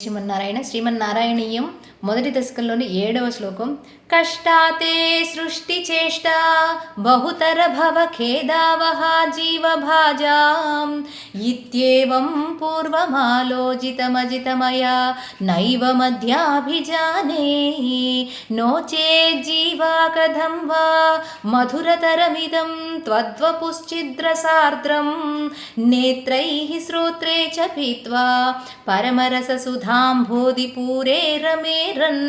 శ్రీమన్నారాయణ. శ్రీమన్నారాయణీయం మొదటి దశకంలోని 7వ శ్లోకం. కష్టాతే సృష్టి చేష్ట బహుతర భవ ఖేదావహ జీవభాజాం ఇత్యేవం పూర్వమాలోచితమజితమయా నైవ మధ్యాభిజానే నో చేజ్జీవా కథం వా మధురతరమిదం త్వద్వపుశ్చిద్రసార్ద్రం నేత్రైః శ్రోత్రే చ పీత్వా పరమరససుధాంభోధిపూరే రమేరన్.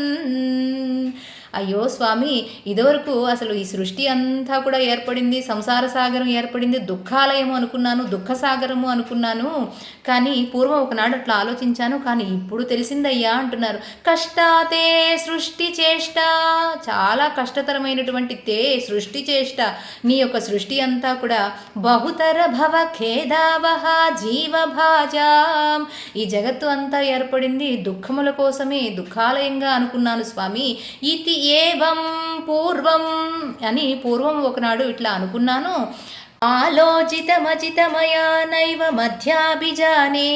అయ్యో స్వామి, ఇదివరకు అసలు ఈ సృష్టి అంతా కూడా ఏర్పడింది, సంసార సాగరం ఏర్పడింది, దుఃఖాలయము అనుకున్నాను, దుఃఖసాగరము అనుకున్నాను. కానీ పూర్వం ఒకనాడు అట్లా ఆలోచించాను, కానీ ఇప్పుడు తెలిసిందయ్యా అంటున్నారు. కష్టాతే సృష్టి చేష్ట, చాలా కష్టతరమైనటువంటి సృష్టి చేష్ట, నీ యొక్క సృష్టి అంతా కూడా బహుతర భవ ఖేదావహ జీవభాజాం, ఈ జగత్తు అంతా ఏర్పడింది దుఃఖముల కోసమే, దుఃఖాలయంగా అనుకున్నాను స్వామి. ఇది ఏవం పూర్వం అని పూర్వం ఒకనాడు ఇట్లా అనుకున్నాను. ఆలోచితమజితమయా నైవ మధ్యాభిజానే,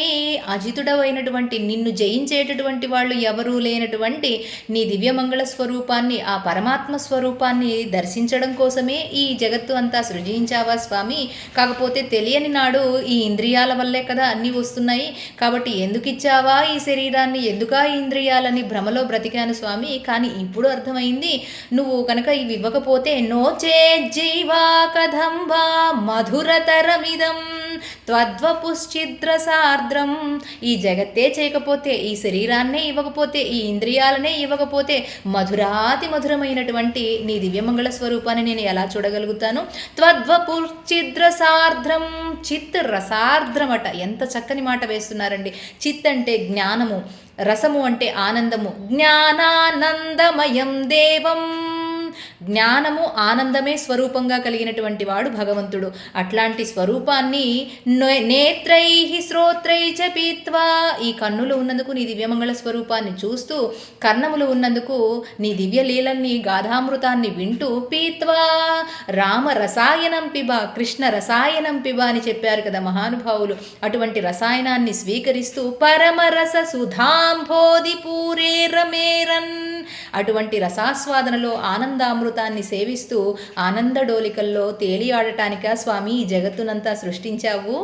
అజితుడవైనటువంటి నిన్ను జయించేటటువంటి వాళ్ళు ఎవరూ లేనటువంటి నీ దివ్యమంగళ స్వరూపాన్ని, ఆ పరమాత్మ స్వరూపాన్ని దర్శించడం కోసమే ఈ జగత్తు అంతా సృజించావా స్వామి. కాకపోతే తెలియని నాడు ఈ ఇంద్రియాల వల్లే కదా అన్నీ వస్తున్నాయి, కాబట్టి ఎందుకు ఇచ్చావా ఈ శరీరాన్ని, ఎందుకా ఈ ఇంద్రియాలని భ్రమలో బ్రతికాను స్వామి. కానీ ఇప్పుడు అర్థమైంది, నువ్వు కనుక ఇవి ఇవ్వకపోతే నోచే జీవా కథం వా మధురతరమిదం త్వద్వపుశ్చిద్రసార్ద్రం, ఈ జగత్తే చేయకపోతే, ఈ శరీరాన్నే ఇవ్వకపోతే, ఈ ఇంద్రియాలనే ఇవ్వకపోతే మధురాతి మధురమైనటువంటి నీ దివ్యమంగళ స్వరూపాన్ని నేను ఎలా చూడగలుగుతాను. త్వద్వపుశ్చిద్రసార్ద్రం, చిత్ రసార్ద్రమట, ఎంత చక్కని మాట వేస్తున్నారండి. చిత్ అంటే జ్ఞానము, రసము అంటే ఆనందము, జ్ఞానానందమయం దేవం, జ్ఞానము ఆనందమే స్వరూపంగా కలిగినటువంటి వాడు భగవంతుడు. అట్లాంటి స్వరూపాన్ని నేత్రైః శ్రోత్రై చ పీత్వా, ఈ కన్నులు ఉన్నందుకు నీ దివ్యమంగళ స్వరూపాన్ని చూస్తూ, కర్ణములు ఉన్నందుకు నీ దివ్య లీలల్ని గాధామృతాన్ని వింటూ, పీత్వా రామ రసాయనం పిబ, కృష్ణ రసాయనం పిబ అని చెప్పారు కదా మహానుభావులు. అటువంటి రసాయనాన్ని స్వీకరిస్తూ పరమరస సుధాంభోధి పూరే రమేరన్, అటువంటి రసాస్వాదనలో ఆనందామృతాన్ని సేవిస్తూ ఆనందడోలికల్లో తేలియాడటానిక స్వామి ఈ జగత్తునంతా సృష్టించావు.